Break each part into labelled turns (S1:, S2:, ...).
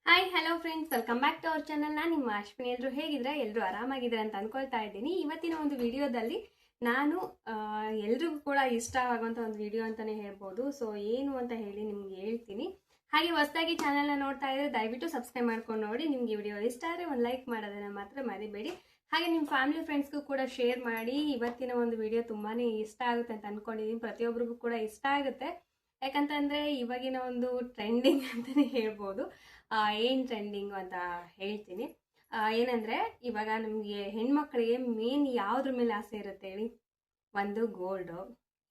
S1: Hi hello friends, welcome back to our channel. ನಾನು ನಿಮ್ಮ ಅಶ್ವಿನಿ. ಎಲ್ಲರೂ ಹೇಗಿದ್ರೆ ಎಲ್ಲರೂ ಆರಾಮಾಗಿದ್ರೆ ಅಂತ ಅನ್ಕೊಳ್ತಾ ಇದ್ದೀನಿ. ಇವತ್ತಿನ ಒಂದು ವಿಡಿಯೋದಲ್ಲಿ ನಾನು ಎಲ್ರಿಗೂ ಕೂಡ ಇಷ್ಟ ಆಗುವಂಥ ಒಂದು ವಿಡಿಯೋ ಅಂತಲೇ ಹೇಳ್ಬೋದು. ಸೊ ಏನು ಅಂತ ಹೇಳಿ ನಿಮ್ಗೆ ಹೇಳ್ತೀನಿ. ಹಾಗೆ ಹೊಸದಾಗಿ ಚಾನಲ್ನ ನೋಡ್ತಾ ಇದ್ರೆ ದಯವಿಟ್ಟು ಸಬ್ಸ್ಕ್ರೈಬ್ ಮಾಡ್ಕೊಂಡು ನೋಡಿ. ನಿಮ್ಗೆ ವಿಡಿಯೋ ಇಷ್ಟ ಆದರೆ ಒಂದು ಲೈಕ್ ಮಾಡೋದನ್ನು ಮಾತ್ರ ಮರಿಬೇಡಿ. ಹಾಗೆ ನಿಮ್ಮ ಫ್ಯಾಮಿಲಿ ಫ್ರೆಂಡ್ಸ್ಗೂ ಕೂಡ ಶೇರ್ ಮಾಡಿ. ಇವತ್ತಿನ ಒಂದು ವಿಡಿಯೋ ತುಂಬಾ ಇಷ್ಟ ಆಗುತ್ತೆ ಅಂತ ಅಂದ್ಕೊಂಡಿದ್ದೀನಿ. ಪ್ರತಿಯೊಬ್ಬರಿಗೂ ಕೂಡ ಇಷ್ಟ ಆಗುತ್ತೆ. ಯಾಕಂತಂದರೆ ಇವಾಗಿನ ಒಂದು ಟ್ರೆಂಡಿಂಗ್ ಅಂತಲೇ ಹೇಳ್ಬೋದು. ಏನು ಟ್ರೆಂಡಿಂಗು ಅಂತ ಹೇಳ್ತೀನಿ. ಏನಂದರೆ ಇವಾಗ ನಮಗೆ ಹೆಣ್ಮಕ್ಳಿಗೆ ಮೇನ್ ಯಾವುದ್ರ ಮೇಲೆ ಆಸೆ ಇರುತ್ತೆ ಹೇಳಿ? ಒಂದು ಗೋಲ್ಡು,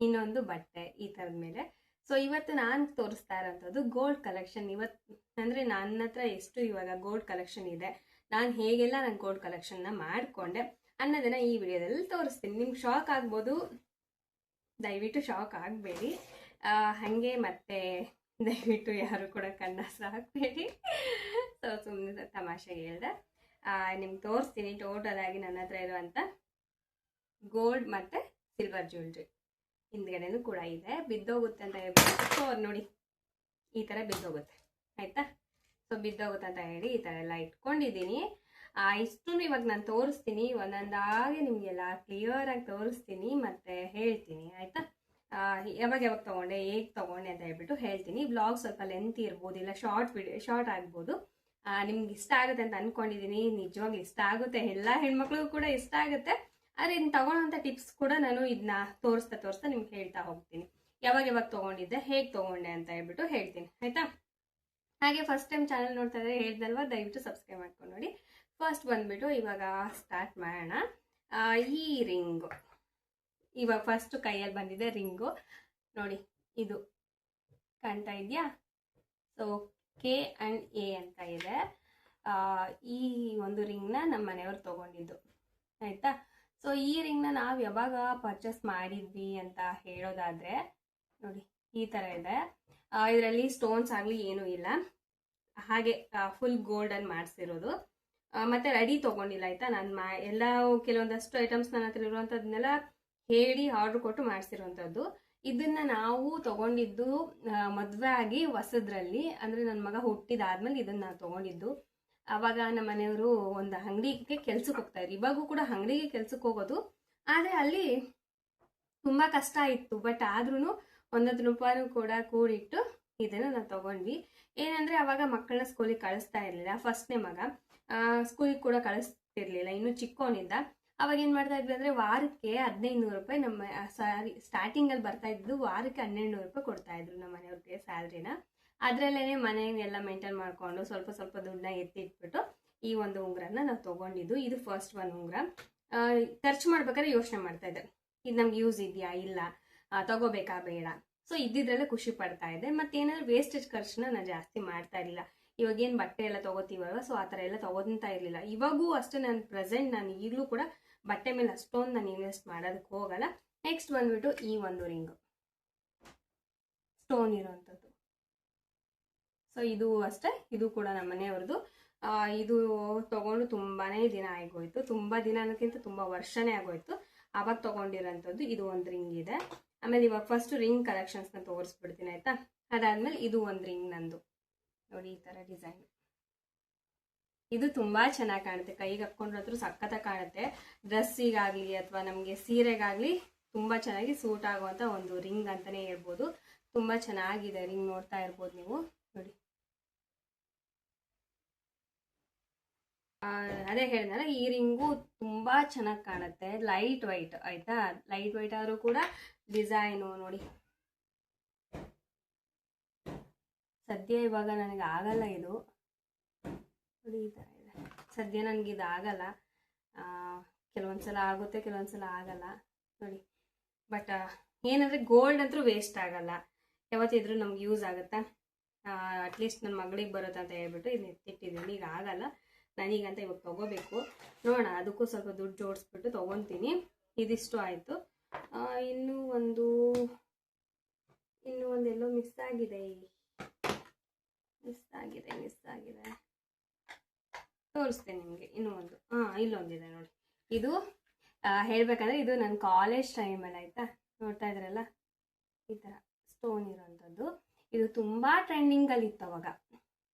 S1: ಇನ್ನೊಂದು ಬಟ್ಟೆ, ಈ ಥರದ ಮೇಲೆ. ಸೊ ಇವತ್ತು ನಾನು ತೋರಿಸ್ತಾ ಇರೋಂಥದ್ದು ಗೋಲ್ಡ್ ಕಲೆಕ್ಷನ್. ಇವತ್ತು ಅಂದರೆ ನನ್ನ ಹತ್ರ ಎಷ್ಟು ಇವಾಗ ಗೋಲ್ಡ್ ಕಲೆಕ್ಷನ್ ಇದೆ, ನಾನು ಹೇಗೆಲ್ಲ ನಾನು ಗೋಲ್ಡ್ ಕಲೆಕ್ಷನ್ನ ಮಾಡಿಕೊಂಡೆ ಅನ್ನೋದನ್ನು ಈ ವಿಡಿಯೋದಲ್ಲಿ ತೋರಿಸ್ತೀನಿ. ನಿಮ್ಗೆ ಶಾಕ್ ಆಗ್ಬೋದು, ದಯವಿಟ್ಟು ಶಾಕ್ ಆಗಬೇಡಿ. ಹಾಗೆ ಮತ್ತೆ ದಯವಿಟ್ಟು ಯಾರು ಕೂಡ ಕಣ್ಣಾಸ ಹಾಕಬೇಡಿ. ಸೊ ಸುಮ್ಮನೆ ತಮಾಷೆಗೆ ಹೇಳ್ದೆ. ನಿಮ್ಗೆ ತೋರಿಸ್ತೀನಿ ಟೋಟಲ್ ಆಗಿ ನನ್ನ ಹತ್ರ ಇರುವಂಥ ಗೋಲ್ಡ್ ಮತ್ತು ಸಿಲ್ವರ್ ಜ್ಯುವೆಲ್ರಿ. ಹಿಂದ್ಗಡೆನೂ ಕೂಡ ಇದೆ. ಬಿದ್ದೋಗುತ್ತೆ ಅಂತ ಹೇಳ್ಬಿಟ್ಟು ಸೊ ನೋಡಿ ಈ ಥರ ಬಿದ್ದೋಗುತ್ತೆ, ಆಯಿತಾ? ಸೊ ಬಿದ್ದೋಗುತ್ತೆ ಅಂತ ಹೇಳಿ ಈ ಥರ ಎಲ್ಲ ಇಟ್ಕೊಂಡಿದ್ದೀನಿ. ಇಷ್ಟು ಇವಾಗ ನಾನು ತೋರಿಸ್ತೀನಿ, ಒಂದೊಂದಾಗಿ ನಿಮಗೆಲ್ಲ ಕ್ಲಿಯರಾಗಿ ತೋರಿಸ್ತೀನಿ ಮತ್ತು ಹೇಳ್ತೀನಿ, ಆಯಿತಾ? ಯಾವಾಗ ತೊಗೊಂಡೆ, ಹೇಗೆ ತೊಗೊಂಡೆ ಅಂತ ಹೇಳ್ಬಿಟ್ಟು ಹೇಳ್ತೀನಿ. ಬ್ಲಾಗ್ ಸ್ವಲ್ಪ ಲೆಂತ್ ಇರ್ಬೋದು, ಇಲ್ಲ ಶಾರ್ಟ್ ಆಗ್ಬೋದು. ನಿಮ್ಗೆ ಇಷ್ಟ ಆಗುತ್ತೆ ಅಂತ ಅಂದ್ಕೊಂಡಿದ್ದೀನಿ. ನಿಜವಾಗ್ಲೂ ಇಷ್ಟ ಆಗುತ್ತೆ, ಎಲ್ಲ ಹೆಣ್ಮಕ್ಳಿಗೂ ಕೂಡ ಇಷ್ಟ ಆಗುತ್ತೆ. ಆದರೆ ಇನ್ನು ತೊಗೊಳ್ಳೋಂಥ ಟಿಪ್ಸ್ ಕೂಡ ನಾನು ಇದನ್ನ ತೋರಿಸ್ತಾ ನಿಮ್ಗೆ ಹೇಳ್ತಾ ಹೋಗ್ತೀನಿ. ಯಾವಾಗ ತೊಗೊಂಡಿದ್ದೆ, ಹೇಗೆ ತೊಗೊಂಡೆ ಅಂತ ಹೇಳ್ಬಿಟ್ಟು ಹೇಳ್ತೀನಿ, ಆಯಿತಾ? ಹಾಗೆ ಫಸ್ಟ್ ಟೈಮ್ ಚಾನಲ್ ನೋಡ್ತಾ ಇದ್ರೆ ಹೇಳ್ದಲ್ವ, ದಯವಿಟ್ಟು ಸಬ್ಸ್ಕ್ರೈಬ್ ಮಾಡ್ಕೊಂಡು ನೋಡಿ. ಫಸ್ಟ್ ಬಂದುಬಿಟ್ಟು ಇವಾಗ ಸ್ಟಾರ್ಟ್ ಮಾಡೋಣ. ಈ ರಿಂಗು ಇವಾಗ ಫಸ್ಟ್ ಕೈಯಲ್ಲಿ ಬಂದಿದೆ ರಿಂಗು ನೋಡಿ, ಇದು ಕಾಣ್ತಾ ಇದೆಯಾ? ಸೊ K and A ಅಂತ ಇದೆ. ಈ ಒಂದು ರಿಂಗ್ನ ನಮ್ಮ ಮನೆಯವ್ರು ತೊಗೊಂಡಿದ್ದು, ಆಯಿತಾ? ಸೊ ಈ ರಿಂಗ್ನ ನಾವು ಯಾವಾಗ ಪರ್ಚೇಸ್ ಮಾಡಿದ್ವಿ ಅಂತ ಹೇಳೋದಾದರೆ ನೋಡಿ ಈ ಥರ ಇದೆ. ಇದರಲ್ಲಿ ಸ್ಟೋನ್ಸ್ ಆಗಲಿ ಏನೂ ಇಲ್ಲ, ಹಾಗೆ ಫುಲ್ ಗೋಲ್ಡನ್ ಮಾಡಿಸಿರೋದು. ಮತ್ತು ರೆಡಿ ತೊಗೊಂಡಿಲ್ಲ, ಆಯಿತಾ? ನಾನು ಎಲ್ಲ ಕೆಲವೊಂದಷ್ಟು ಐಟಮ್ಸ್ ನನ್ನ ಹತ್ರ ಇರುವಂಥದ್ದನ್ನೆಲ್ಲ ಹೇಳಿ ಆರ್ಡ್ರ್ ಕೊಟ್ಟು ಮಾಡಿಸಿರೋವಂಥದ್ದು. ಇದನ್ನು ನಾವು ತೊಗೊಂಡಿದ್ದು ಮದುವೆ ಆಗಿ ಹೊಸದ್ರಲ್ಲಿ, ಅಂದರೆ ನನ್ನ ಮಗ ಹುಟ್ಟಿದಾದ್ಮೇಲೆ ಇದನ್ನು ನಾವು ತೊಗೊಂಡಿದ್ದು. ಆವಾಗ ನಮ್ಮ ಮನೆಯವರು ಒಂದು ಅಂಗಡಿಗೆ ಕೆಲ್ಸಕ್ಕೆ ಹೋಗ್ತಾಯಿದ್ರು. ಇವಾಗೂ ಕೂಡ ಅಂಗಡಿಗೆ ಕೆಲ್ಸಕ್ಕೆ ಹೋಗೋದು, ಆದರೆ ಅಲ್ಲಿ ತುಂಬ ಕಷ್ಟ ಇತ್ತು. ಬಟ್ ಆದ್ರೂ 100 ರೂಪಾಯಿನೂ ಕೂಡ ಕೂಡಿಟ್ಟು ಇದನ್ನು ನಾವು ತೊಗೊಂಡ್ವಿ. ಏನಂದರೆ ಆವಾಗ ಮಕ್ಕಳನ್ನ ಸ್ಕೂಲಿಗೆ ಕಳಿಸ್ತಾ ಇರಲಿಲ್ಲ. ಫಸ್ಟ್ನೇ ಮಗ ಸ್ಕೂಲಿಗೆ ಕೂಡ ಕಳಿಸ್ತಿರ್ಲಿಲ್ಲ, ಇನ್ನೂ ಚಿಕ್ಕವನಿಂದ. ಅವಾಗ ಏನು ಮಾಡ್ತಾ ಇದ್ವಿ ಅಂದರೆ ವಾರಕ್ಕೆ 1500 ರೂಪಾಯಿ ನಮ್ಮ ಸ್ಟಾರ್ಟಿಂಗಲ್ಲಿ ಬರ್ತಾ ಇದ್ದು, ವಾರಕ್ಕೆ 1200 ರೂಪಾಯಿ ಕೊಡ್ತಾಯಿದ್ರು ನಮ್ಮ ಮನೆಯವ್ರಿಗೆ ಸ್ಯಾಲ್ರಿನ. ಅದರಲ್ಲೇ ಮನೆಯೆಲ್ಲ ಮೇಂಟೈನ್ ಮಾಡಿಕೊಂಡು ಸ್ವಲ್ಪ ದುಡ್ಡನ್ನ ಎತ್ತಿಟ್ಬಿಟ್ಟು ಈ ಒಂದು ಉಂಗುರನ ನಾವು ತೊಗೊಂಡಿದ್ದು. ಇದು ಫಸ್ಟ್ ಒಂದು ಉಂಗುರ. ಖರ್ಚು ಮಾಡ್ಬೇಕಾದ್ರೆ ಯೋಚನೆ ಮಾಡ್ತಾಯಿದ್ದೆ, ಇದು ನಮ್ಗೆ ಯೂಸ್ ಇದೆಯಾ ಇಲ್ಲ, ತಗೋಬೇಕಾ ಬೇಡ. ಸೊ ಇದ್ದಿದ್ರಲ್ಲೇ ಖುಷಿ ಪಡ್ತಾ ಇದೆ. ಮತ್ತೇನಾದ್ರು ವೇಸ್ಟೇಜ್ ಖರ್ಚನ್ನ ನಾನು ಜಾಸ್ತಿ ಮಾಡ್ತಾ ಇರಲಿಲ್ಲ. ಇವಾಗೇನು ಬಟ್ಟೆ ಎಲ್ಲ ತೊಗೋತೀವಲ್ವ, ಸೊ ಆ ಥರ ಎಲ್ಲ ತೊಗೊತಾ ಇರಲಿಲ್ಲ. ಇವಾಗೂ ಅಷ್ಟೇ ನಾನು ಈಗಲೂ ಕೂಡ ಬಟ್ಟೆ ಮೇಲೆ ಅಷ್ಟೊಂದು ನಾನು ಇನ್ವೆಸ್ಟ್ ಮಾಡೋದಕ್ಕೆ ಹೋಗಲ್ಲ. ನೆಕ್ಸ್ಟ್ ಬಂದ್ಬಿಟ್ಟು ಈ ಒಂದು ರಿಂಗು ಸ್ಟೋನ್ ಇರೋವಂಥದ್ದು. ಸೊ ಇದು ಅಷ್ಟೇ, ಇದು ಕೂಡ ನಮ್ಮ ಮನೆಯವ್ರದ್ದು. ಇದು ತೊಗೊಂಡು ತುಂಬಾ ದಿನ ಆಗೋಯ್ತು. ತುಂಬ ದಿನ ಅನ್ನೋಕ್ಕಿಂತ ತುಂಬ ವರ್ಷನೇ ಆಗೋಯ್ತು. ಆವಾಗ ತೊಗೊಂಡಿರೋಂಥದ್ದು. ಇದು ಒಂದು ರಿಂಗ್ ಇದೆ. ಆಮೇಲೆ ಇವಾಗ ಫಸ್ಟ್ ರಿಂಗ್ ಕಲೆಕ್ಷನ್ಸ್ನ ತೋರಿಸ್ಬಿಡ್ತೀನಿ, ಆಯಿತಾ? ಅದಾದಮೇಲೆ ಇದು ಒಂದು ರಿಂಗ್ ನಂದು ನೋಡಿ, ಈ ಥರ ಡಿಸೈನ್. ಇದು ತುಂಬ ಚೆನ್ನಾಗಿ ಕಾಣುತ್ತೆ, ಕೈಗೆ ಹಾಕ್ಕೊಂಡ್ರೂ ಸಖತ್ತಾಗಿ ಕಾಣುತ್ತೆ. ಡ್ರೆಸ್ಸಿಗಾಗಲಿ ಅಥವಾ ನಮಗೆ ಸೀರೆಗಾಗಲಿ ತುಂಬ ಚೆನ್ನಾಗಿ ಸೂಟ್ ಆಗುವಂಥ ಒಂದು ರಿಂಗ್ ಅಂತಲೇ ಹೇಳ್ಬೋದು. ತುಂಬ ಚೆನ್ನಾಗಿದೆ ರಿಂಗ್, ನೋಡ್ತಾ ಇರ್ಬೋದು ನೀವು ನೋಡಿ. ಅದೇ ಹೇಳಿದ್ನಲ್ಲ, ಈ ರಿಂಗು ತುಂಬ ಚೆನ್ನಾಗಿ ಕಾಣುತ್ತೆ. ಲೈಟ್ ವೈಟ್, ಆಯಿತಾ? ಲೈಟ್ ವೈಟ್ ಆದರೂ ಕೂಡ ಡಿಸೈನು ನೋಡಿ. ಸದ್ಯ ಇವಾಗ ನನಗೆ ಆಗಲ್ಲ ಇದು ನೋಡಿ, ಈ ಥರ ಇದೆ. ಸದ್ಯ ನನಗೆ ಇದು ಆಗಲ್ಲ. ಕೆಲವೊಂದ್ಸಲ ಆಗುತ್ತೆ, ಕೆಲವೊಂದ್ಸಲ ಆಗಲ್ಲ ನೋಡಿ. ಬಟ್ ಏನಂದರೆ ಗೋಲ್ಡ್ ಅಂತೂ ವೇಸ್ಟ್ ಆಗಲ್ಲ, ಯಾವತ್ತಿದ್ರೂ ನಮ್ಗೆ ಯೂಸ್ ಆಗುತ್ತಾ. ಅಟ್ಲೀಸ್ಟ್ ನನ್ನ ಮಗಳಿಗೆ ಬರುತ್ತೆ ಅಂತ ಹೇಳ್ಬಿಟ್ಟು ಇದನ್ನ ಎತ್ತಿಟ್ಟಿದ್ದೀನಿ. ಈಗ ಆಗಲ್ಲ ನನಗಂತ, ಇವಾಗ ತೊಗೋಬೇಕು. ನೋಡೋಣ, ಅದಕ್ಕೂ ಸ್ವಲ್ಪ ದುಡ್ಡು ಜೋಡಿಸ್ಬಿಟ್ಟು ತೊಗೊತೀನಿ. ಇದಿಷ್ಟು ಆಯಿತು. ಇನ್ನೂ ಒಂದೆಲ್ಲೋ ಮಿಸ್ ಆಗಿದೆ, ತೋರಿಸ್ತೇನೆ ನಿಮಗೆ. ಇನ್ನೂ ಒಂದು ಇಲ್ಲೊಂದಿದೆ ನೋಡಿ. ಇದು ಹೇಳ್ಬೇಕಂದ್ರೆ ಇದು ನನ್ನ ಕಾಲೇಜ್ ಟೈಮಲ್ಲಿ, ಆಯಿತಾ? ನೋಡ್ತಾ ಇದ್ರಲ್ಲ, ಈ ಥರ ಸ್ಟೋನ್ ಇರೋವಂಥದ್ದು. ಇದು ತುಂಬ ಟ್ರೆಂಡಿಂಗಲ್ಲಿ ಇತ್ತು ಅವಾಗ.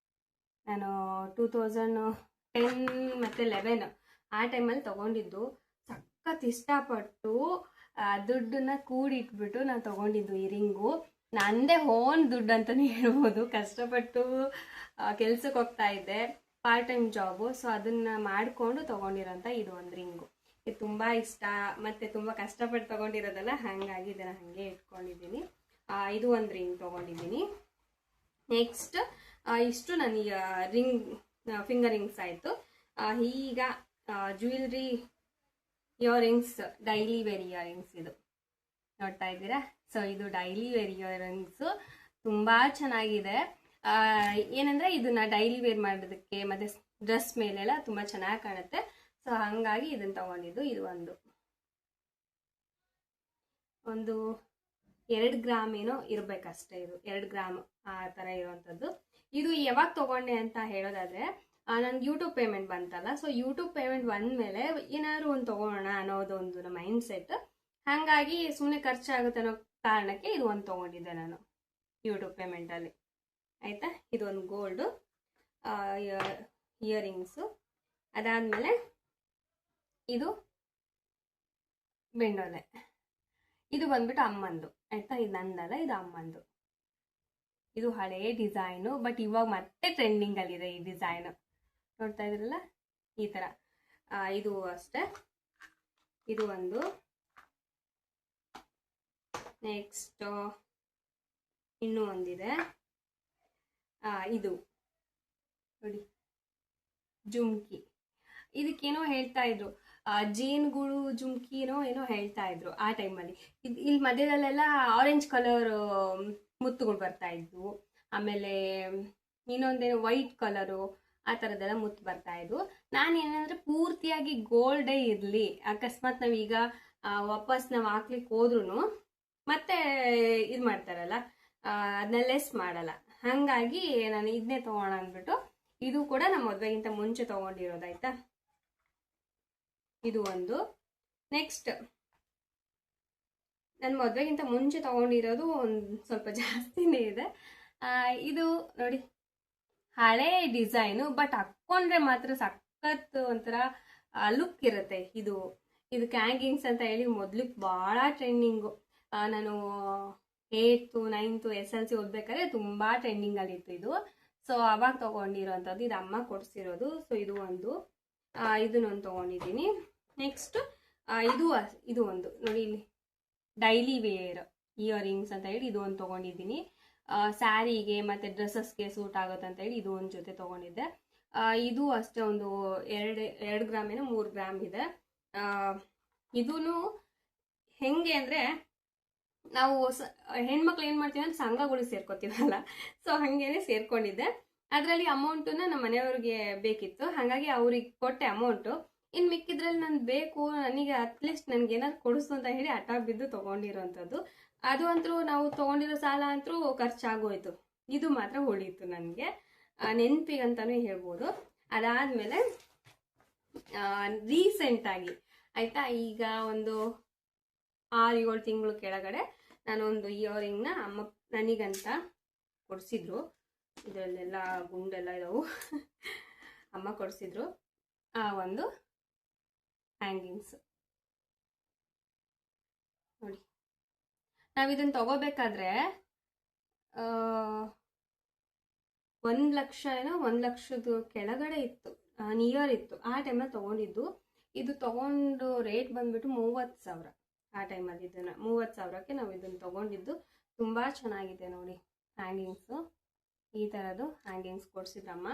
S1: ನಾನು 2010 ಮತ್ತು 11 ಆ ಟೈಮಲ್ಲಿ ತೊಗೊಂಡಿದ್ದು. ಸಖತ್ ಇಷ್ಟಪಟ್ಟು ದುಡ್ಡನ್ನ ಕೂಡಿಟ್ಬಿಟ್ಟು ನಾನು ತೊಗೊಂಡಿದ್ದು ಈ ರಿಂಗು. ನಂದೇ ಓನ್ ದುಡ್ಡು ಅಂತಲೇ ಹೇಳ್ಬೋದು. ಕಷ್ಟಪಟ್ಟು ಕೆಲ್ಸಕ್ಕೆ ಹೋಗ್ತಾ ಇದ್ದೆ, ಪಾರ್ಟ್ ಟೈಮ್ ಜಾಬು. ಸೊ ಅದನ್ನು ಮಾಡಿಕೊಂಡು ತೊಗೊಂಡಿರೋಂಥ ಇದು ಒಂದು ರಿಂಗು. ಇದು ತುಂಬ ಇಷ್ಟ ಮತ್ತು ತುಂಬ ಕಷ್ಟಪಟ್ಟು ತೊಗೊಂಡಿರೋದಲ್ಲ, ಹಾಗಾಗಿ ಇದನ್ನು ಹಾಗೆ ಇಟ್ಕೊಂಡಿದ್ದೀನಿ. ಇದು ಒಂದು ರಿಂಗ್ ತೊಗೊಂಡಿದ್ದೀನಿ. ನೆಕ್ಸ್ಟ್ ಇಷ್ಟು ನನಗೆ ರಿಂಗ್ ಫಿಂಗರ್ ರಿಂಗ್ಸ್ ಆಯಿತು. ಈಗ jewellery earrings, daily wear earrings ಇದು ನೋಡ್ತಾ ಇದ್ದೀರಾ. ಸೊ ಇದು ಡೈಲಿ ವೇರ್ ಇಯರಿಂಗ್ಸು ತುಂಬ ಚೆನ್ನಾಗಿದೆ. ಏನಂದರೆ ಇದನ್ನ ಡೈಲಿ ವೇರ್ ಮಾಡೋದಕ್ಕೆ ಮತ್ತು ಡ್ರೆಸ್ ಮೇಲೆಲ್ಲ ತುಂಬ ಚೆನ್ನಾಗಿ ಕಾಣುತ್ತೆ. ಸೊ ಹಾಗಾಗಿ ಇದನ್ನು ತಗೊಂಡಿದ್ದು. ಇದು ಒಂದು 2 ಗ್ರಾಮ್ ಏನೋ ಇರಬೇಕಷ್ಟೇ. ಇದು 2 ಗ್ರಾಮ್ ಆ ಥರ ಇರುವಂಥದ್ದು. ಇದು ಯಾವಾಗ ತೊಗೊಂಡೆ ಅಂತ ಹೇಳೋದಾದರೆ, ನನಗೆ ಯೂಟ್ಯೂಬ್ ಪೇಮೆಂಟ್ ಬಂತಲ್ಲ. ಸೊ ಯೂಟ್ಯೂಬ್ ಪೇಮೆಂಟ್ ಬಂದಮೇಲೆ ಏನಾದರೂ ಒಂದು ತೊಗೊಳ್ಳೋಣ ಅನ್ನೋದೊಂದು ನಮ್ಮ ಮೈಂಡ್ ಸೆಟ್. ಹಾಗಾಗಿ ಸುಮ್ಮನೆ ಖರ್ಚಾಗುತ್ತೆ ಅನ್ನೋ ಕಾರಣಕ್ಕೆ ಇದು ಒಂದು ತೊಗೊಂಡಿದ್ದೆ ನಾನು ಯೂಟ್ಯೂಬ್ ಪೇಮೆಂಟಲ್ಲಿ. ಆಯಿತಾ, ಇದೊಂದು ಗೋಲ್ಡು ಇಯರಿಂಗ್ಸು. ಅದಾದಮೇಲೆ ಇದು ಬೆಂಡೋಲೆ. ಇದು ಬಂದ್ಬಿಟ್ಟು ಅಮ್ಮಂದು. ಆಯಿತಾ, ಇದು ನಂದಲ್ಲ, ಇದು ಅಮ್ಮಂದು. ಇದು ಹಳೇ ಡಿಸೈನು, ಬಟ್ ಇವಾಗ ಮತ್ತೆ ಟ್ರೆಂಡಿಂಗಲ್ಲಿದೆ ಈ ಡಿಸೈನು. ನೋಡ್ತಾ ಇದ್ರಲ್ಲ, ಈ ಥರ. ಇದು ಅಷ್ಟೇ. ಇದು ಒಂದು. ನೆಕ್ಸ್ಟ್ ಇನ್ನೂ ಒಂದಿದೆ. ಇದು ನೋಡಿ, ಜುಮ್ಕಿ. ಇದಕ್ಕೇನೋ ಹೇಳ್ತಾ ಇದ್ರು, ಜೇನುಗಳು ಜುಮ್ಕಿನೋ ಏನೋ ಹೇಳ್ತಾ ಇದ್ರು ಆ ಟೈಮಲ್ಲಿ. ಇಲ್ಲಿ ಮಧ್ಯದಲ್ಲೆಲ್ಲ ಆರೆಂಜ್ ಕಲರ್ ಮುತ್ತುಗಳು ಬರ್ತಾ ಇದ್ವು. ಆಮೇಲೆ ಇನ್ನೊಂದೇನೋ ವೈಟ್ ಕಲರು, ಆ ಥರದ್ದೆಲ್ಲ ಮುತ್ತು ಬರ್ತಾ ಇದ್ವು. ನಾನು ಏನಂದರೆ ಪೂರ್ತಿಯಾಗಿ ಗೋಲ್ಡೇ ಇರಲಿ, ಅಕಸ್ಮಾತ್ ನಾವೀಗ ವಾಪಸ್ ನಾವು ಹಾಕ್ಲಿಕ್ಕೆ ಹೋದ್ರೂ ಮತ್ತೆ ಇದು ಮಾಡ್ತಾರಲ್ಲ, ಅದನ್ನ ಲೆಸ್ ಮಾಡಲ್ಲ. ಹಾಗಾಗಿ ನಾನು ಇದನ್ನೇ ತೊಗೋಣ ಅಂದ್ಬಿಟ್ಟು, ಇದು ಕೂಡ ನಮ್ಮ ಮದುವೆಗಿಂತ ಮುಂಚೆ ತೊಗೊಂಡಿರೋದಾಯ್ತಾ. ಇದು ಒಂದು. ನೆಕ್ಸ್ಟ್ ನನ್ನ ಮದುವೆಗಿಂತ ಮುಂಚೆ ತೊಗೊಂಡಿರೋದು ಒಂದು ಸ್ವಲ್ಪ ಜಾಸ್ತಿನೇ ಇದೆ. ಇದು ನೋಡಿ, ಹಳೇ ಡಿಸೈನು, ಬಟ್ ಹಾಕ್ಕೊಂಡ್ರೆ ಮಾತ್ರ ಸಖತ್ ಒಂಥರ ಲುಕ್ ಇರುತ್ತೆ. ಇದಕ್ಕೆ ಹ್ಯಾಂಗಿಂಗ್ಸ್ ಅಂತ ಹೇಳಿ ಮೊದಲಿಗೆ ಭಾಳ ಟ್ರೆಂಡಿಂಗು. ನಾನು 8th 9th SLC ಓದ್ಬೇಕಾದ್ರೆ ತುಂಬ ಟ್ರೆಂಡಿಂಗಲ್ಲಿತ್ತು ಇದು. ಸೊ ಅವಾಗ ತೊಗೊಂಡಿರೋಂಥದ್ದು. ಇದು ಅಮ್ಮ ಕೊಡಿಸಿರೋದು. ಸೊ ಇದು ಒಂದು, ಇದನ್ನೊಂದು ತೊಗೊಂಡಿದ್ದೀನಿ. ನೆಕ್ಸ್ಟ್ ಇದು ಒಂದು ನೋಡಿ, ಇಲ್ಲಿ ಡೈಲಿ ವೇರ್ ಇಯರಿಂಗ್ಸ್ ಅಂತ ಹೇಳಿ ಇದು ಒಂದು ತೊಗೊಂಡಿದ್ದೀನಿ. ಸ್ಯಾರಿಗೆ ಮತ್ತು ಡ್ರೆಸ್ಸಸ್ಗೆ ಸೂಟ್ ಆಗುತ್ತೆ ಅಂತ ಹೇಳಿ ಇದು ಒಂದು ಜೊತೆ ತೊಗೊಂಡಿದ್ದೆ. ಇದು ಅಷ್ಟೇ, ಒಂದು 2 ಗ್ರಾಮ್ ಏನೋ 3 ಗ್ರಾಮ್ ಇದೆ. ಇದೂ ಹೆಂಗೆ ಅಂದರೆ, ನಾವು ಹೆಣ್ಮಕ್ಳು ಏನು ಮಾಡ್ತೀವಿ ಅಂದರೆ ಸಂಘಗಳಿಗೆ ಸೇರ್ಕೋತೀವಲ್ಲ, ಸೊ ಹಾಗೇನೆ ಸೇರ್ಕೊಂಡಿದ್ದೆ. ಅದರಲ್ಲಿ ಅಮೌಂಟನ್ನ ನಮ್ಮ ಮನೆಯವ್ರಿಗೆ ಬೇಕಿತ್ತು, ಹಾಗಾಗಿ ಅವ್ರಿಗೆ ಕೊಟ್ಟೆ ಅಮೌಂಟು. ಇನ್ನು ಮಿಕ್ಕಿದ್ರಲ್ಲಿ ನಾನು ಬೇಕು, ನನಗೆ ಅಟ್ಲೀಸ್ಟ್ ನನಗೆ ಏನಾದ್ರು ಕೊಡಿಸು ಅಂತ ಹೇಳಿ ಹಠ ಬಿದ್ದು ತೊಗೊಂಡಿರೋಂಥದ್ದು. ಅದು ಅಂತೂ ನಾವು ತೊಗೊಂಡಿರೋ ಸಾಲ ಅಂತೂ ಖರ್ಚಾಗೋಯ್ತು. ಇದು ಮಾತ್ರ ಉಳೀತು ನನಗೆ, ನೆನಪಿಗಂತಲೂ ಹೇಳ್ಬೋದು. ಅದಾದಮೇಲೆ ರೀಸೆಂಟಾಗಿ ಆಯಿತಾ, ಈಗ ಒಂದು 6-7 ತಿಂಗಳು ಕೆಳಗಡೆ ನಾನೊಂದು ಇಯರಿಂಗ್ನ ಅಮ್ಮ ನನಗಂತ ಕೊಡಿಸಿದ್ರು. ಇದರಲ್ಲೆಲ್ಲ ಗುಂಡೆಲ್ಲ ಇದಾವು. ಅಮ್ಮ ಕೊಡಿಸಿದ್ರು ಒಂದು ಹ್ಯಾಂಗಿಂಗ್ಸ್ ನೋಡಿ. ನಾವಿದನ್ನು ತಗೋಬೇಕಾದ್ರೆ 1 ಲಕ್ಷ ಏನೋ, 1 ಲಕ್ಷದ ಕೆಳಗಡೆ ಇತ್ತು, ನಿಯರ್ ಇತ್ತು ಆ ಟೈಮಲ್ಲಿ ತೊಗೊಂಡಿದ್ದು. ಇದು ತೊಗೊಂಡು ರೇಟ್ ಬಂದ್ಬಿಟ್ಟು 30,000 ಆ ಟೈಮಲ್ಲಿ. ಇದನ್ನು 30,000ಕ್ಕೆ ನಾವು ಇದನ್ನು ತೊಗೊಂಡಿದ್ದು. ತುಂಬ ಚೆನ್ನಾಗಿದೆ ನೋಡಿ ಹ್ಯಾಂಗಿಂಗ್ಸು. ಈ ಥರದ್ದು ಹ್ಯಾಂಗಿಂಗ್ಸ್ ಕೊಡಿಸಿದ್ರಮ್ಮ.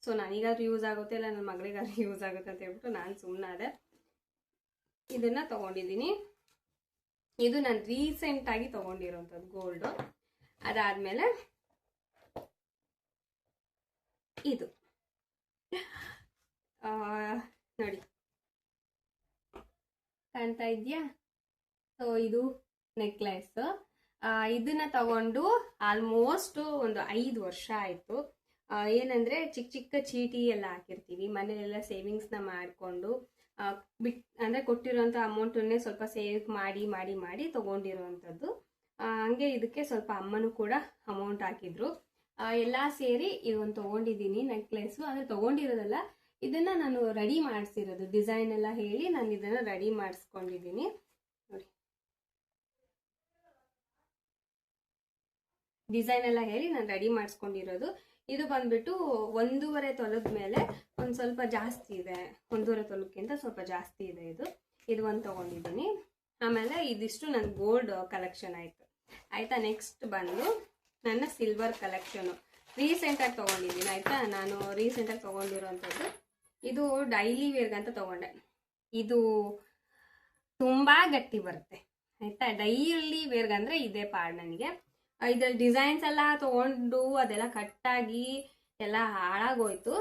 S1: ಸೊ ನನಗಾದ್ರೂ ಯೂಸ್ ಆಗುತ್ತೆ, ಇಲ್ಲ ನನ್ನ ಮಗಳಿಗಾದ್ರೂ ಯೂಸ್ ಆಗುತ್ತೆ ಅಂತ ಹೇಳ್ಬಿಟ್ಟು ನಾನು ಸುಮ್ಮನಾದೆ. ಇದನ್ನು ತೊಗೊಂಡಿದ್ದೀನಿ. ಇದು ನಾನು ರೀಸೆಂಟಾಗಿ ತೊಗೊಂಡಿರೋಂಥದ್ದು ಗೋಲ್ಡು. ಅದಾದಮೇಲೆ ಇದು ನೋಡಿ, ಕಾಣ್ತಾ ಇದೆಯಾ? ಸೊ ಇದು ನೆಕ್ಲೆಸ್. ಇದನ್ನ ತಗೊಂಡು ಆಲ್ಮೋಸ್ಟ್ ಒಂದು 5 ವರ್ಷ ಆಯಿತು. ಏನಂದರೆ ಚಿಕ್ಕ ಚೀಟಿ ಎಲ್ಲ ಹಾಕಿರ್ತೀವಿ ಮನೆಯಲ್ಲೆಲ್ಲ, ಸೇವಿಂಗ್ಸ್ನ ಮಾಡಿಕೊಂಡು ಅಂದರೆ ಕೊಟ್ಟಿರೋಂಥ ಅಮೌಂಟನ್ನೇ ಸ್ವಲ್ಪ ಸೇವ್ ಮಾಡಿ ತೊಗೊಂಡಿರೋವಂಥದ್ದು. ಹಂಗೆ ಇದಕ್ಕೆ ಸ್ವಲ್ಪ ಅಮ್ಮನೂ ಕೂಡ ಅಮೌಂಟ್ ಹಾಕಿದ್ರು. ಎಲ್ಲ ಸೇರಿ ಇದೊಂದು ತೊಗೊಂಡಿದ್ದೀನಿ ನೆಕ್ಲೆಸ್ಸು. ಅಂದರೆ ತೊಗೊಂಡಿರೋದಲ್ಲ, ಇದನ್ನು ನಾನು ರೆಡಿ ಮಾಡಿಸಿರೋದು. ಡಿಸೈನ್ ಎಲ್ಲ ಹೇಳಿ ನಾನು ಇದನ್ನು ರೆಡಿ ಮಾಡಿಸ್ಕೊಂಡಿದ್ದೀನಿ ನೋಡಿ. ಡಿಸೈನ್ ಎಲ್ಲ ಹೇಳಿ ನಾನು ರೆಡಿ ಮಾಡಿಸ್ಕೊಂಡಿರೋದು. ಇದು ಬಂದ್ಬಿಟ್ಟು 1.5 ತೊಲದ ಮೇಲೆ ಒಂದು ಸ್ವಲ್ಪ ಜಾಸ್ತಿ ಇದೆ, 1.5 ತೊಲಕ್ಕಿಂತ ಸ್ವಲ್ಪ ಜಾಸ್ತಿ ಇದೆ. ಇದು ಒಂದು ತೊಗೊಂಡಿದ್ದೀನಿ. ಆಮೇಲೆ ಇದಿಷ್ಟು ನನ್ನ ಗೋಲ್ಡ್ ಕಲೆಕ್ಷನ್ ಆಯಿತು. ಆಯಿತಾ, ನೆಕ್ಸ್ಟ್ ಬಂದು ನನ್ನ ಸಿಲ್ವರ್ ಕಲೆಕ್ಷನು ರೀಸೆಂಟಾಗಿ ತೊಗೊಂಡಿದ್ದೀನಿ. ಆಯಿತಾ, ನಾನು ರೀಸೆಂಟಾಗಿ ತೊಗೊಂಡಿರೋವಂಥದ್ದು ಇದು ಡೈಲಿ ವೇರ್ಗೆ ಅಂತ ತೊಗೊಂಡೆ. ಇದು ತುಂಬ ಗಟ್ಟಿ ಬರುತ್ತೆ. ಆಯಿತಾ, ಡೈಲಿ ವೇರ್ಗೆ ಅಂದರೆ ಇದೇ ಪಾಡ್ ನನಗೆ. ಇದ್ರಲ್ಲಿ ಡಿಸೈನ್ಸ್ ಎಲ್ಲ ತೊಗೊಂಡು ಅದೆಲ್ಲ ಕಟ್ಟಾಗಿ ಎಲ್ಲ ಹಾಳಾಗೋಯ್ತು.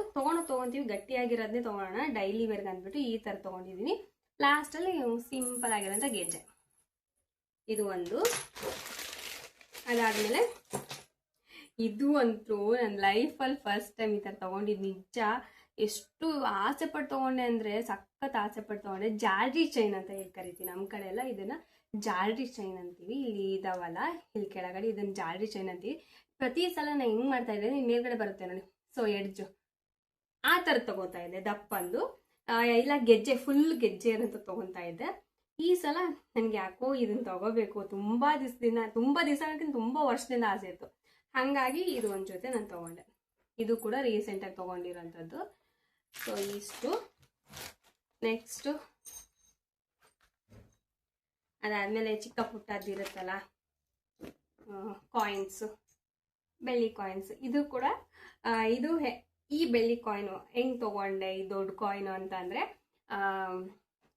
S1: ತೊಗೊಂತೀವಿ ಗಟ್ಟಿಯಾಗಿರೋದನ್ನೇ ತೊಗೊಳೋಣ ಡೈಲಿ ವೇರ್ಗೆ ಅಂದ್ಬಿಟ್ಟು ಈ ಥರ ತೊಗೊಂಡಿದ್ದೀನಿ. ಲಾಸ್ಟಲ್ಲಿ ಸಿಂಪಲ್ ಆಗಿರೋಂಥ ಗೆಜ್ಜೆ ಇದು ಒಂದು. ಅದಾದಮೇಲೆ ಇದು ಅಂತೂ ನನ್ನ ಲೈಫಲ್ಲಿ ಫಸ್ಟ್ ಟೈಮ್ ಈ ಥರ ತೊಗೊಂಡಿದ್ದು. ನಿಜ ಎಷ್ಟು ಆಸೆ ಪಟ್ಟು ತೊಗೊಂಡೆ ಅಂದರೆ ಸಖತ್ ಆಸೆ ಪಟ್ಟು ತೊಗೊಂಡೆ. ಜಾಲ್ರಿ ಚೈನ್ ಅಂತ ಹೇಳಿ ಕರಿತೀವಿ ನಮ್ಮ ಕಡೆ ಎಲ್ಲ. ಇದನ್ನು ಜಾಲ್ರಿ ಚೈನ್ ಅಂತೀವಿ. ಇಲ್ಲಿ ಇದಾವಲ್ಲ ಇಲ್ಲಿ ಕೆಳಗಡೆ, ಇದನ್ನು ಜಾಲ್ರಿ ಚೈನ್ ಅಂತೀವಿ. ಪ್ರತಿ ಸಲ ನಾನು ಹೆಂಗೆ ಮಾಡ್ತಾ ಇದ್ದೆ, ಮೇಲ್ಗಡೆ ಬರುತ್ತೆ ನೋಡಿ, ಸೊ ಎಡ್ಜು ಆ ಥರ ತೊಗೋತಾ ಇದ್ದೆ ದಪ್ಪಂದು. ಇಲ್ಲ ಗೆಜ್ಜೆ ಫುಲ್ ಗೆಜ್ಜೆ ಅಂತ ತೊಗೊತಾ ಇದ್ದೆ. ಈ ಸಲ ನನಗೆ ಯಾಕೋ ಇದನ್ನು ತೊಗೋಬೇಕು, ತುಂಬ ದಿವಸಕ್ಕಿಂತ ತುಂಬ ವರ್ಷದಿಂದ ಆಸೆ ಇತ್ತು. ಹಾಗಾಗಿ ಇದು ಒಂದು ಜೊತೆ ನಾನು ತೊಗೊಂಡೆ. ಇದು ಕೂಡ ರೀಸೆಂಟಾಗಿ ತೊಗೊಂಡಿರೋಂಥದ್ದು. ಸೊ ಇಷ್ಟು. ನೆಕ್ಸ್ಟು ಅದಾದಮೇಲೆ ಚಿಕ್ಕ ಪುಟ್ಟದ್ದಿರುತ್ತಲ್ಲ ಕಾಯಿನ್ಸು, ಬೆಳ್ಳಿ ಕಾಯಿನ್ಸ್. ಇದು ಕೂಡ ಈ ಬೆಳ್ಳಿ ಕಾಯಿನು ಹೆಂಗೆ ತೊಗೊಂಡೆ, ಈ ದೊಡ್ಡ ಕಾಯಿನು ಅಂತ ಅಂದರೆ,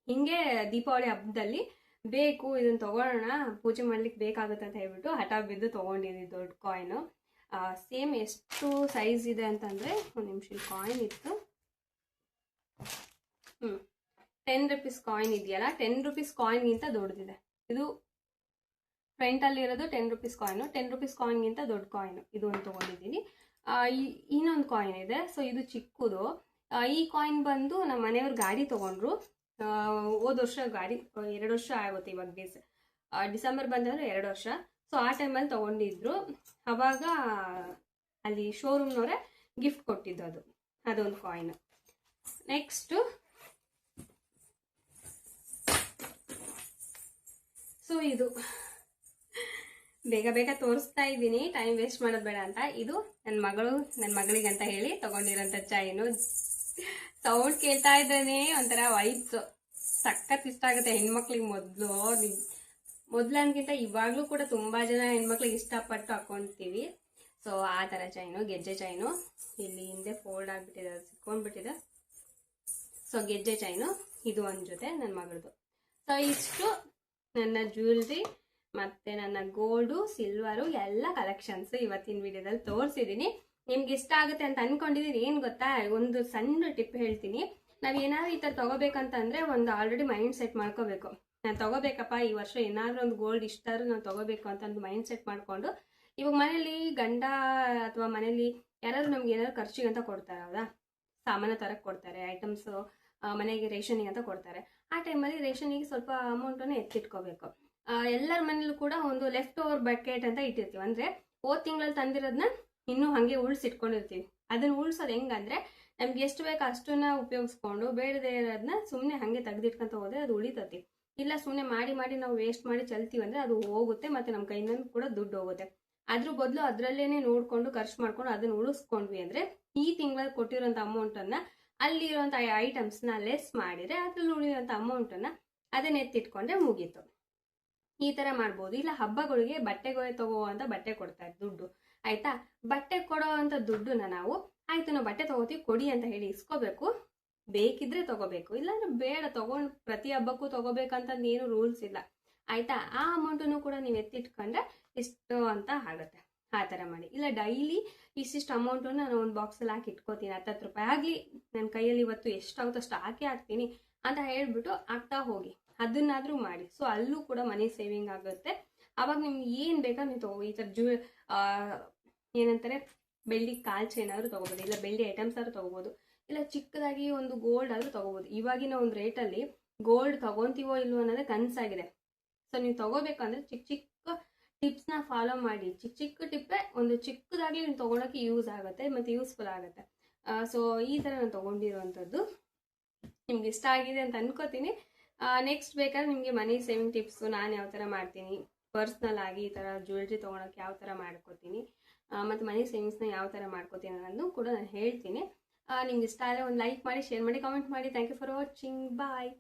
S1: ಹಿಂಗೆ ದೀಪಾವಳಿ ಹಬ್ಬದಲ್ಲಿ ಬೇಕು ಇದನ್ನು ತೊಗೊಳ್ಳೋಣ, ಪೂಜೆ ಮಾಡ್ಲಿಕ್ಕೆ ಬೇಕಾಗುತ್ತೆ ಅಂತ ಹೇಳ್ಬಿಟ್ಟು ಹಠ ಬಿದ್ದು ತೊಗೊಂಡಿದ್ದೀನಿ ದೊಡ್ಡ ಕಾಯಿನು. ಸೇಮ್ ಎಷ್ಟು ಸೈಜ್ ಇದೆ ಅಂತಂದರೆ, ಒಂದು ನಿಮಿಷ ಕಾಯಿನ್ ಇತ್ತು, 10 ರೂಪೀಸ್ ಕಾಯಿನ್ ಇದೆಯಲ್ಲ, 10 ರೂಪೀಸ್ ಕಾಯಿನ್ಗಿಂತ ದೊಡ್ಡದಿದೆ. ಇದು ಫ್ರಂಟಲ್ಲಿರೋದು 10 ರೂಪೀಸ್ ಕಾಯಿನು, 10 ರೂಪೀಸ್ ಕಾಯಿನ್ಗಿಂತ ದೊಡ್ಡ ಕಾಯಿನು. ಇದು ಒಂದು ತೊಗೊಂಡಿದ್ದೀನಿ. ಇನ್ನೊಂದು ಕಾಯಿನ್ ಇದೆ, ಸೊ ಇದು ಚಿಕ್ಕದು. ಈ ಕಾಯಿನ್ ಬಂದು ನಮ್ಮ ಮನೆಯವ್ರು ಗಾಡಿ ತೊಗೊಂಡ್ರು. ಹೋದ ವರ್ಷ ಗಾಡಿ 2 ವರ್ಷ ಆಗುತ್ತೆ ಇವಾಗ. ಡಿಸೆಂಬರ್ ಬಂದರೆ 2 ವರ್ಷ. ಸೊ ಆ ಟೈಮಲ್ಲಿ ತೊಗೊಂಡಿದ್ರು. ಅವಾಗ ಅಲ್ಲಿ ಶೋರೂಮ್ನವರೇ ಗಿಫ್ಟ್ ಕೊಟ್ಟಿದ್ದು ಅದೊಂದು ಕಾಯಿನು. ನೆಕ್ಸ್ಟು ಸೊ ಇದು ಬೇಗ ಬೇಗ ತೋರಿಸ್ತಾ ಇದ್ದೀನಿ, ಟೈಮ್ ವೇಸ್ಟ್ ಮಾಡೋದು ಬೇಡ ಅಂತ. ಇದು ನನ್ನ ಮಗಳಿಗೆ ಅಂತ ಹೇಳಿ ತಗೊಂಡಿರೋಂಥ ಚೈನು. ಸೌಂಡ್ ಕೇಳ್ತಾ ಇದ್ದಾನೆ ಒಂಥರ ವೈಬ್ಸ್ ಸಖತ್ ಇಷ್ಟ ಆಗುತ್ತೆ ಹೆಣ್ಮಕ್ಳಿಗೆ. ಮೊದಲು ಅನ್ಕಿಂತ ಇವಾಗಲೂ ಕೂಡ ತುಂಬ ಜನ ಹೆಣ್ಮಕ್ಳಿಗೆ ಇಷ್ಟಪಟ್ಟು ಹಾಕೊಳ್ತೀವಿ. ಸೊ ಆ ಥರ ಚೈನು, ಗೆಜ್ಜೆ ಚೈನು. ಇಲ್ಲಿ ಹಿಂದೆ ಫೋಲ್ಡ್ ಆಗಿಬಿಟ್ಟಿದೆ, ಸಿಕ್ಕೊಂಡ್ಬಿಟ್ಟಿದೆ. ಸೊ ಗೆಜ್ಜೆ ಚೈನು ಇದು ಒಂದು ಜೊತೆ ನನ್ನ ಮಗಳದು. ಸೊ ಇಷ್ಟು ನನ್ನ ಜ್ಯುವೆಲ್ರಿ ಮತ್ತು ನನ್ನ ಗೋಲ್ಡು ಸಿಲ್ವರು ಎಲ್ಲ ಕಲೆಕ್ಷನ್ಸ್ ಇವತ್ತಿನ ವಿಡಿಯೋದಲ್ಲಿ ತೋರಿಸಿದ್ದೀನಿ. ನಿಮ್ಗೆ ಇಷ್ಟ ಆಗುತ್ತೆ ಅಂತ ಅನ್ಕೊಂಡಿದ್ದೀನಿ. ಏನು ಗೊತ್ತಾ, ಒಂದು ಸಣ್ಣ ಟಿಪ್ ಹೇಳ್ತೀನಿ. ನಾವು ಏನಾದ್ರು ಈ ಥರ ತೊಗೋಬೇಕಂತಂದರೆ ಒಂದು ಆಲ್ರೆಡಿ ಮೈಂಡ್ ಸೆಟ್ ಮಾಡ್ಕೋಬೇಕು. ನಾನು ತೊಗೋಬೇಕಪ್ಪ ಈ ವರ್ಷ, ಏನಾದರೂ ಒಂದು ಗೋಲ್ಡ್ ಇಷ್ಟ ಆದ್ರೂ ನಾನು ತೊಗೋಬೇಕು ಅಂತ ಒಂದು ಮೈಂಡ್ ಸೆಟ್ ಮಾಡಿಕೊಂಡು, ಇವಾಗ ಮನೇಲಿ ಗಂಡ ಅಥವಾ ಮನೇಲಿ ಯಾರಾದರೂ ನಮ್ಗೆ ಏನಾದ್ರು ಖರ್ಚಿಗೆ ಅಂತ ಕೊಡ್ತಾರೆ, ಹೌದಾ, ಸಾಮಾನು ತರಕ್ಕೆ ಕೊಡ್ತಾರೆ, ಐಟಮ್ಸು ಮನೆಗೆ ರೇಷನಿಗೆ ಅಂತ ಕೊಡ್ತಾರೆ. ಆ ಟೈಮಲ್ಲಿ ರೇಷನಿಗೆ ಸ್ವಲ್ಪ ಅಮೌಂಟನ್ನು ಎತ್ತಿಟ್ಕೋಬೇಕು. ಎಲ್ಲರ ಮನೇಲೂ ಕೂಡ ಒಂದು ಲೆಫ್ಟ್ ಓವರ್ ಬಕೆಟ್ ಅಂತ ಇಟ್ಟಿರ್ತೀವಿ. ಅಂದರೆ ಹೋದ ತಿಂಗಳಲ್ಲಿ ತಂದಿರೋದನ್ನ ಇನ್ನೂ ಹಾಗೆ ಉಳಿಸಿಟ್ಕೊಂಡಿರ್ತೀವಿ. ಅದನ್ನು ಉಳಿಸೋದು ಹೆಂಗಂದರೆ, ನಮ್ಗೆ ಎಷ್ಟು ಬೇಕು ಅಷ್ಟನ್ನ ಉಪಯೋಗಿಸ್ಕೊಂಡು ಬೇಡದೇ ಇರೋದನ್ನ ಸುಮ್ಮನೆ ಹಾಗೆ ತೆಗೆದಿಟ್ಕೊಂತ ಹೋದರೆ ಅದು ಉಳಿತತಿ. ಇಲ್ಲ ಸುಮ್ಮನೆ ಮಾಡಿ ನಾವು ವೇಸ್ಟ್ ಮಾಡಿ ಚಲ್ತೀವಿ ಅಂದರೆ ಅದು ಹೋಗುತ್ತೆ, ಮತ್ತು ನಮ್ಮ ಕೈಯಿಂದ ಕೂಡ ದುಡ್ಡು ಹೋಗುತ್ತೆ. ಅದ್ರ ಬದಲು ಅದರಲ್ಲೇ ನೋಡಿಕೊಂಡು ಖರ್ಚು ಮಾಡ್ಕೊಂಡು ಅದನ್ನು ಉಳಿಸ್ಕೊಂಡ್ವಿ ಅಂದರೆ ಈ ತಿಂಗಳಲ್ಲಿ ಕೊಟ್ಟಿರೋಂಥ ಅಮೌಂಟನ್ನು ಅಲ್ಲಿರುವಂಥ ಐಟಮ್ಸ್ನ ಲೆಸ್ ಮಾಡಿದರೆ ಅದ್ರಲ್ಲಿ ಉಳಿಯುವಂಥ ಅಮೌಂಟನ್ನು ಅದನ್ನ ಎತ್ತಿಟ್ಕೊಂಡ್ರೆ ಮುಗೀತು. ಈ ಥರ ಮಾಡ್ಬೋದು. ಇಲ್ಲ ಹಬ್ಬಗಳಿಗೆ ಬಟ್ಟೆಗೆ ತಗೋವಂಥ ಬಟ್ಟೆ ಕೊಡ್ತಾರೆ ದುಡ್ಡು, ಆಯಿತಾ. ಬಟ್ಟೆ ಕೊಡೋ ಅಂಥ ದುಡ್ಡನ್ನ ನಾವು ಆಯಿತು ನಾವು ಬಟ್ಟೆ ತೊಗೋತೀವಿ ಕೊಡಿ ಅಂತ ಹೇಳಿ ಇಸ್ಕೋಬೇಕು. ಬೇಕಿದ್ರೆ ತೊಗೋಬೇಕು, ಇಲ್ಲಾಂದ್ರೆ ಬೇಡ. ತೊಗೊಂಡು ಪ್ರತಿ ಹಬ್ಬಕ್ಕೂ ತೊಗೋಬೇಕಂತಂದು ಏನು ರೂಲ್ಸ್ ಇಲ್ಲ, ಆಯಿತಾ. ಆ ಅಮೌಂಟನ್ನು ಕೂಡ ನೀವು ಎತ್ತಿಟ್ಕೊಂಡ್ರೆ ಇಷ್ಟು ಅಂತ ಆಗುತ್ತೆ. ಆ ಥರ ಮಾಡಿ. ಇಲ್ಲ ಡೈಲಿ ಇಷ್ಟಿಷ್ಟು ಅಮೌಂಟನ್ನು ನಾನು ಒಂದು ಬಾಕ್ಸಲ್ಲಿ ಹಾಕಿ ಇಟ್ಕೋತೀನಿ, 10 ರೂಪಾಯಿ ಆಗಲಿ, ನನ್ನ ಕೈಯಲ್ಲಿ ಇವತ್ತು ಎಷ್ಟಾಗುತ್ತೋ ಅಷ್ಟು ಹಾಕ್ತೀನಿ ಅಂತ ಹೇಳ್ಬಿಟ್ಟು ಆಗ್ತಾ ಹೋಗಿ, ಅದನ್ನಾದರೂ ಮಾಡಿ. ಸೊ ಅಲ್ಲೂ ಕೂಡ ಮನಿ ಸೇವಿಂಗ್ ಆಗುತ್ತೆ. ಆವಾಗ ನಿಮ್ಗೆ ಏನು ಬೇಕಾ ನೀವು ತಗೋ. ಈ ಥರ ಏನಂತಾರೆ ಬೆಳ್ಳಿ ಕಾಲ್ ಚೈನ್ ಆದರೂ ತೊಗೋಬೋದು, ಇಲ್ಲ ಬೆಳ್ಳಿ ಐಟಮ್ಸ್ ಆದ್ರೂ ತೊಗೋಬೋದು, ಇಲ್ಲ ಚಿಕ್ಕದಾಗಿ ಒಂದು ಗೋಲ್ಡ್ ಆದರೂ ತೊಗೋಬೋದು. ಇವಾಗಿನ ಒಂದು ರೇಟಲ್ಲಿ ಗೋಲ್ಡ್ ತೊಗೊತೀವೋ ಇಲ್ವೋ ಅನ್ನೋದೇ ಕನಸಾಗಿದೆ. ಸೊ ನೀವು ತೊಗೋಬೇಕಂದ್ರೆ ಚಿಕ್ಕ ಟಿಪ್ಸ್ನ ಫಾಲೋ ಮಾಡಿ. ಚಿಕ್ಕ ಚಿಕ್ಕ ಟಿಪ್ಪೇ ಒಂದು ಚಿಕ್ಕದಾಗಿ ನೀವು ತೊಗೊಳಕ್ಕೆ ಯೂಸ್ ಆಗುತ್ತೆ ಮತ್ತು ಯೂಸ್ಫುಲ್ ಆಗುತ್ತೆ. ಸೊ ಈ ಥರ ನಾನು ತೊಗೊಂಡಿರುವಂಥದ್ದು ನಿಮ್ಗೆ ಇಷ್ಟ ಆಗಿದೆ ಅಂತ ಅನ್ಕೋತೀನಿ. ನೆಕ್ಸ್ಟ್ ಬೇಕಾದ್ರೆ ನಿಮಗೆ ಮನಿ ಸೇವಿಂಗ್ ಟಿಪ್ಸು ನಾನು ಯಾವ ಥರ ಮಾಡ್ತೀನಿ, ಪರ್ಸ್ನಲ್ ಆಗಿ ಈ ಥರ ಜ್ಯುವೆಲ್ರಿ ತೊಗೊಳಕ್ಕೆ ಯಾವ ಥರ ಮಾಡ್ಕೋತೀನಿ, ಮತ್ತು ಮನಿ ಸೇವಿಂಗ್ಸ್ನ ಯಾವ ಥರ ಮಾಡ್ಕೋತೀನಿ ಅನ್ನೋದು ಕೂಡ ನಾನು ಹೇಳ್ತೀನಿ. ನಿಮ್ಗೆ ಇಷ್ಟ ಆದರೆ ಒಂದು ಲೈಕ್ ಮಾಡಿ, ಶೇರ್ ಮಾಡಿ, ಕಾಮೆಂಟ್ ಮಾಡಿ. Thank you for watching. Bye.